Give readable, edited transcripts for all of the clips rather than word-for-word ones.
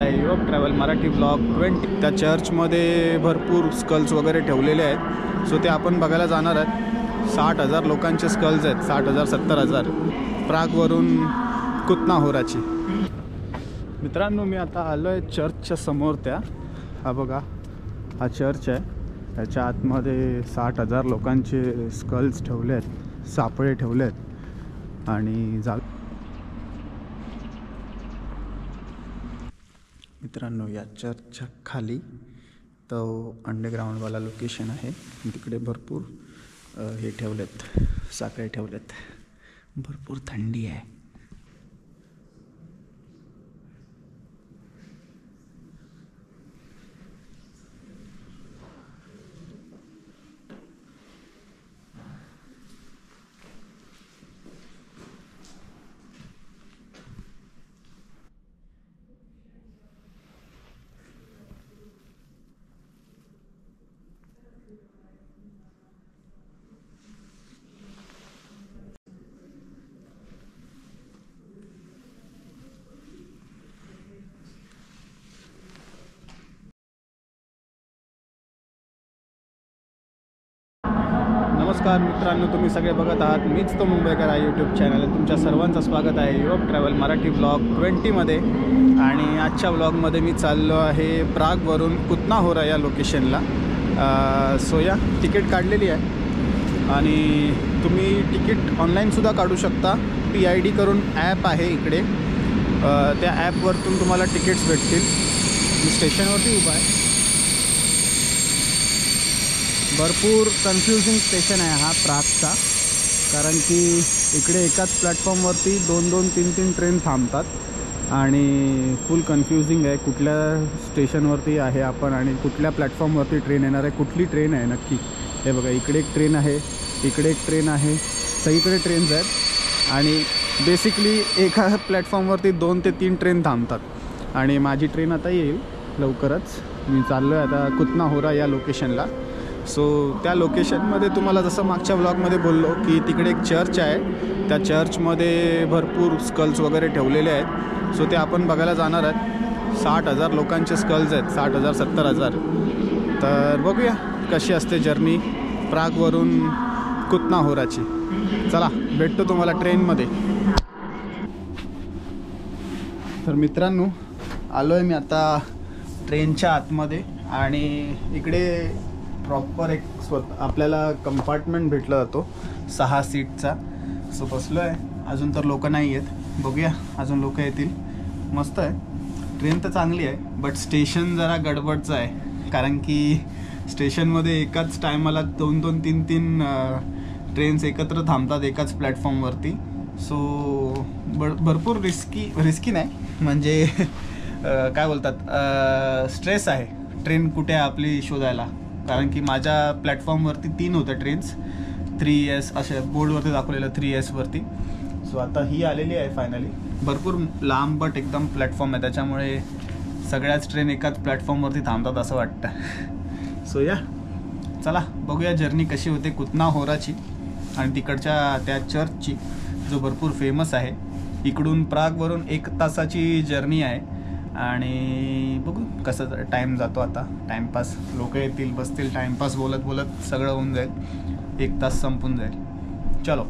Europe travel Marathi blog 20 त्या चर्चमध्ये भरपूर स्कल्स वगैरे ठेवलेले आहेत. सो ते आपण बघायला जाणार आहेत. 60,000 लोकांचे स्कल्स आहेत. 60,000 70,000 प्रागवरून कुतनाहोराची. मित्रांनो, मी आता आलो आहे चर्चच्या समोर. हा बघा, हा चर्च आहे. त्याच्या आतमध्ये 60,000 लोकांचे स्कल्स ठेवले आहेत, सापळे ठेवले आहेत. आणि मित्रांनो, या चर्चच्या खाली तो अंडरग्राऊंडवाला लोकेशन आहे. तिकडे भरपूर हे ठेवलेत, साखळे ठेवलेत. भरपूर थंडी आहे. नमस्कार मित्रांनो, तुम्ही सगळे बघत आहात मीच तो मुंबईकर आहे यूट्यूब चॅनल. तुमच्या सर्वांचं स्वागत आहे युरोप ट्रॅव्हल मराठी ब्लॉग 20मध्ये. आणि आजच्या ब्लॉगमध्ये मी चाललो आहे प्रागवरून कुतनाहोरा या लोकेशनला. सो या तिकीट काढलेली आहे आणि तुम्ही तिकीट ऑनलाईनसुद्धा काढू शकता. PID करून ॲप आहे इकडे. त्या ॲपवरतून तुम्हाला तिकीट्स भेटतील. मी स्टेशनवरती उभा आहे. भरपूर कन्फ्युजिंग स्टेशन आहे हा प्रागचा, कारण की इकडे एकाच प्लॅटफॉर्मवरती 2-2, 3-3 ट्रेन थांबतात आणि फुल कन्फ्युजिंग आहे. कुठल्या स्टेशनवरती आहे आपण आणि कुठल्या प्लॅटफॉर्मवरती ट्रेन येणार आहे, कुठली ट्रेन आहे नक्की. हे बघा, इकडे एक ट्रेन आहे, इकडे एक ट्रेन आहे, सगळीकडे ट्रेन्स आहेत. आणि बेसिकली एका प्लॅटफॉर्मवरती 2 ते 3 ट्रेन थांबतात. आणि माझी ट्रेन आता येईल लवकरच. मी चाललो आहे आता कुतनाहोरा या लोकेशनला. सो त्या लोकेशनमध्ये तुम्हाला जसं मागच्या ब्लॉगमध्ये बोललो की तिकडे एक चर्च आहे. त्या चर्चमध्ये भरपूर स्कल्स वगैरे ठेवलेले आहेत. सो ते आपण बघायला जाणार आहेत. 60,000 लोकांचे स्कल्स आहेत, 60,000 70,000. तर बघूया कशी असते जर्नी प्रागवरून कुतनाहोराची. चला, भेटतो तुम्हाला ट्रेनमध्ये. तर मित्रांनो, आलो आहे मी आता ट्रेनच्या आतमध्ये. आणि इकडे प्रॉपर एक आपल्याला कंपार्टमेंट भेटला जातो 6 सीटचा. सो बसलो आहे. अजून तर लोक नाही आहेत, बघूया अजून लोक येतील. मस्त आहे ट्रेन तर, चांगली आहे. बट स्टेशन जरा गडबडचं आहे, कारण की स्टेशनमध्ये एकाच टायमाला 2-2, 3-3 ट्रेन्स एकत्र थांबतात एकाच प्लॅटफॉर्मवरती. सो भरपूर रिस्की नाही, म्हणजे काय बोलतात, स्ट्रेस आहे ट्रेन कुठे आहे आपली शोधायला. कारण की माझ्या प्लॅटफॉर्मवरती 3 होत्या ट्रेन्स, 3S अशा बोर्डवरती दाखवलेलं 3S वरती. सो आता ही आलेली आहे फायनली. भरपूर लांबट एकदम प्लॅटफॉर्म आहे, त्याच्यामुळे सगळ्याच ट्रेन एकाच प्लॅटफॉर्मवरती थांबतात असं वाटतं. सो या, चला बघूया जर्नी कशी होते कुतनाहोराची आणि तिकडच्या त्या चर्चची, जो भरपूर फेमस आहे. इकडून प्रागवरून 1 तासाची जर्नी आहे. आणि बघू कसं टाईम जातो आता. टाईमपास, लोक येतील, बसतील, टाईमपास बोलत बोलत सगळं होऊन जाईल. 1 तास संपून जाईल. चलो.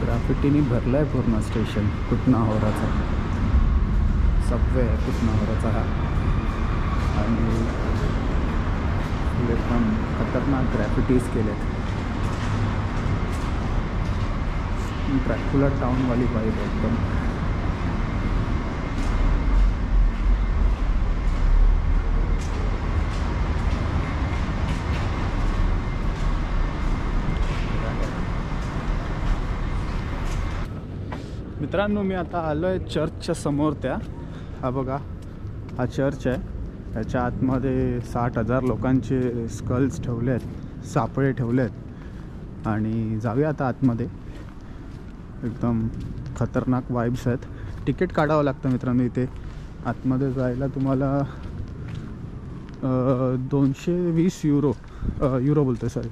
ग्राफिटीने भरलं आहे पूर्ण स्टेशन कुतनाहोराचा. सबवे आहे कुतनाहोराचा हा. आणि एकदम खतरनाक ग्रॅफिटीज केलेत. ड्रॅक्युला टाऊनवाली वाईब एकदम. मित्रांनो, मी आता आलो आहे चर्चच्या समोर. हा बघा, हा चर्च आहे. त्याच्या आतमध्ये 60,000 लोकांचे स्कल्स ठेवले आहेत, सापळे ठेवले आहेत. आणि जाऊया आता आतमध्ये. एकदम खतरनाक वाईब्स आहेत. तिकीट काढावं लागतं मित्रांनो इथे आतमध्ये जायला. तुम्हाला 220 युरो बोलतो सॉरी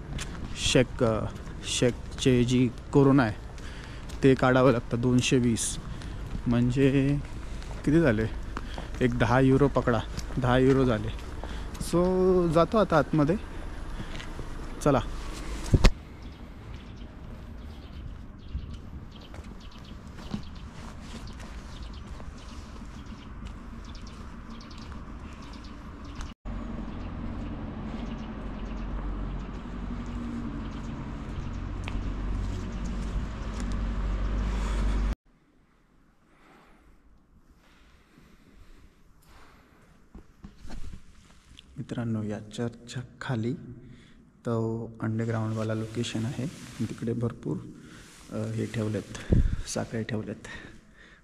शेकचे जी कोरोना आहे ते काढावं लागतं. 220 म्हणजे किती झाले, एक 10 युरो पकडा, 10 युरो झाले. सो जातो आता आतमध्ये, चला. मित्रांनो या चर्चच्या खाली तो अंडरग्राऊंडवाला लोकेशन आहे. तिकडे भरपूर हे ठेवलेत, साखळे ठेवलेत.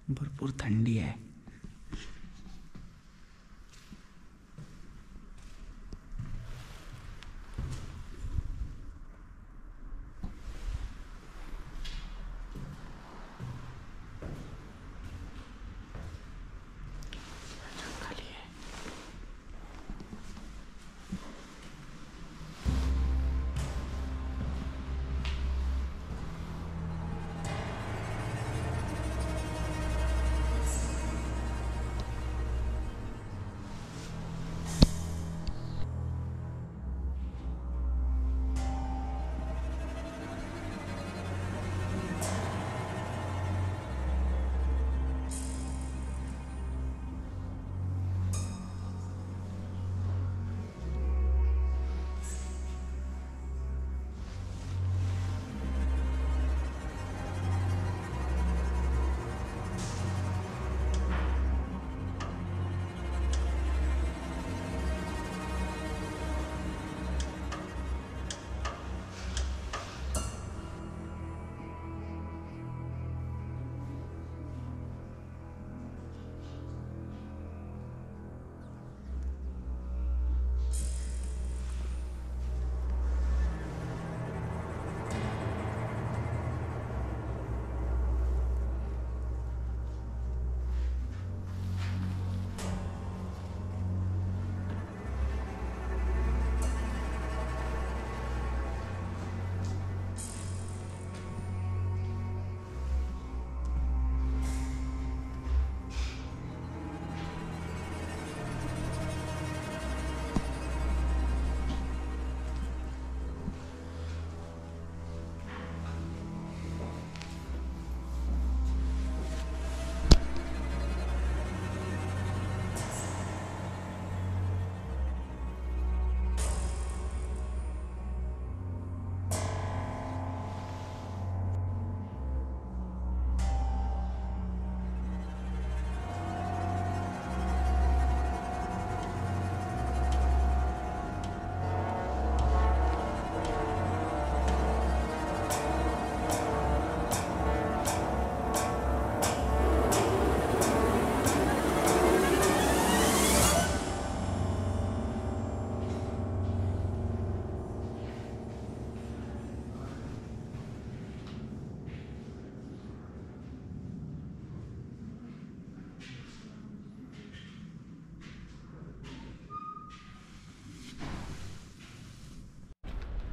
भरपूर थंडी आहे.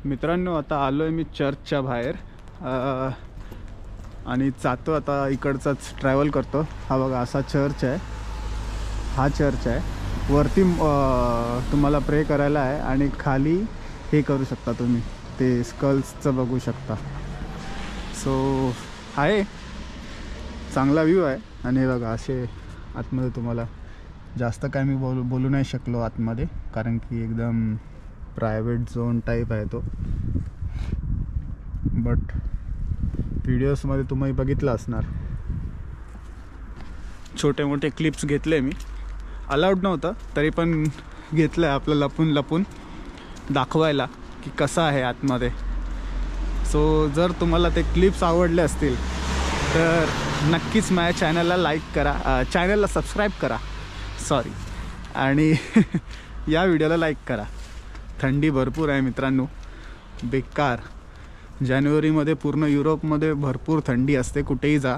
मित्रांनो आता आलो आहे मी चर्चच्या बाहेर आणि जातो आता इकडचाच ट्रॅव्हल करतो. हा बघा असा चर्च आहे, हा चर्च आहे. वरती तुम्हाला प्रे करायला आहे आणि खाली हे करू शकता तुम्ही, ते स्कल्सचं बघू शकता. सो आहे चांगला व्ह्यू आहे. आणि हे बघा असे आतमध्ये तुम्हाला जास्त काय मी बोलू नाही शकलो आतमध्ये, कारण की एकदम प्रायव्हेट झोन टाईप आहे तो. बट व्हिडिओजमध्ये तुम्ही बघितलं असणार. छोटे मोठे क्लिप्स घेतले मी, अलाउड नव्हतं तरी पण घेतलं आहे आपलं लपून लपून दाखवायला की कसं आहे आतमध्ये. सो जर तुम्हाला ते क्लिप्स आवडले असतील तर नक्कीच माझ्या चॅनलला लाईक करा, चॅनलला सबस्क्राईब करा सॉरी, आणि या व्हिडिओला लाईक करा. थंडी भरपूर आहे मित्रांनो, बेकार. जानेवारीमध्ये पूर्ण युरोपमध्ये भरपूर थंडी असते, कुठेही जा.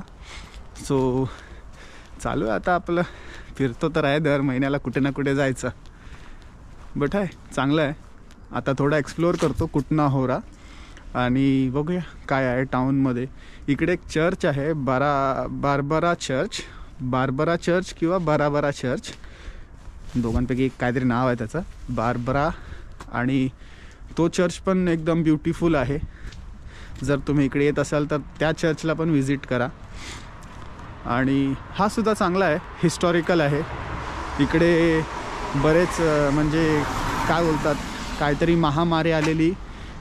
सो चालू आहे आता आपलं, फिरतो तर आहे दर महिन्याला कुठे ना कुठे जायचं. बट आहे चांगलं आहे. आता थोडा एक्सप्लोअर करतो कुटना होरा आणि बघूया काय आहे टाऊनमध्ये. इकडे एक चर्च आहे, बार्बरा चर्च किंवा बाराबरा चर्च, दोघांपैकी एक काहीतरी नाव आहे त्याचं, बार्बरा. आणि तो चर्च पण एकदम ब्युटिफुल आहे. जर तुम्ही इकडे येत असाल तर त्या चर्चला पण व्हिजिट करा. आणि हा सुद्धा चांगला आहे, हिस्टॉरिकल आहे. इकडे बरेच म्हणजे काय बोलतात, काहीतरी महामारी आलेली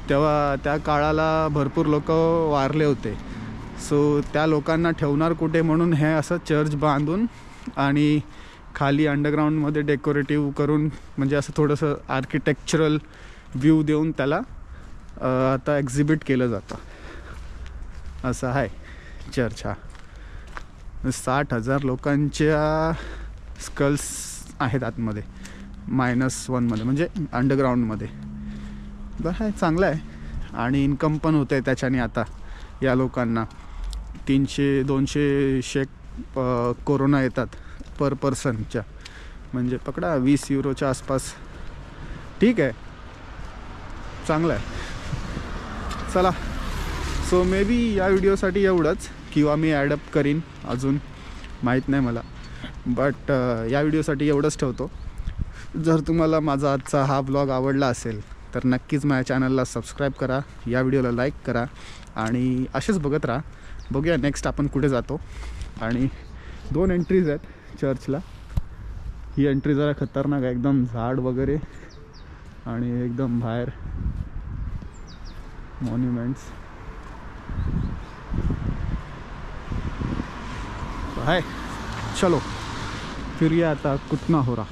तेव्हा त्या काळाला भरपूर लोक वारले होते. सो त्या लोकांना ठेवणार कुठे म्हणून हे असं चर्च बांधून आणि खाली अंडरग्राऊंडमध्ये डेकोरेटिव्ह करून, म्हणजे असं थोडंसं आर्किटेक्चरल व्ह्यू देऊन त्याला आता एक्झिबिट केलं जातं. असं आहे चर्च हा. 60,000 लोकांच्या स्कल्स आहेत आतमध्ये, -1 म्हणजे अंडरग्राऊंडमध्ये. बरं आहे, चांगलं आहे. आणि इन्कम पण होतं आहे त्याच्याने आता या लोकांना. 300-200 शेक कोरोना येतात पर पर्सनच्या, म्हणजे पकडा 20 युरोच्या आसपास. ठीक आहे, चांगलं आहे. चला, सो मे बी या व्हिडिओसाठी एवढंच, किंवा मी ॲडअप करीन अजून, माहीत नाही मला. बट या व्हिडिओसाठी एवढंच ठेवतो. जर तुम्हाला माझा आजचा हा ब्लॉग आवडला असेल तर नक्कीच माझ्या चॅनलला सबस्क्राईब करा, या व्हिडिओला लाईक करा आणि असेच बघत राहा. बघूया नेक्स्ट आपण कुठे जातो. आणि 2 एंट्रीज आहेत चर्चला. ही एंट्री जरा खतरनाक आहे, एकदम झाड वगैरे आणि एकदम बाहेर मॉन्युमेंट्स आहे. चलो फिरूया आता कुटना होरा.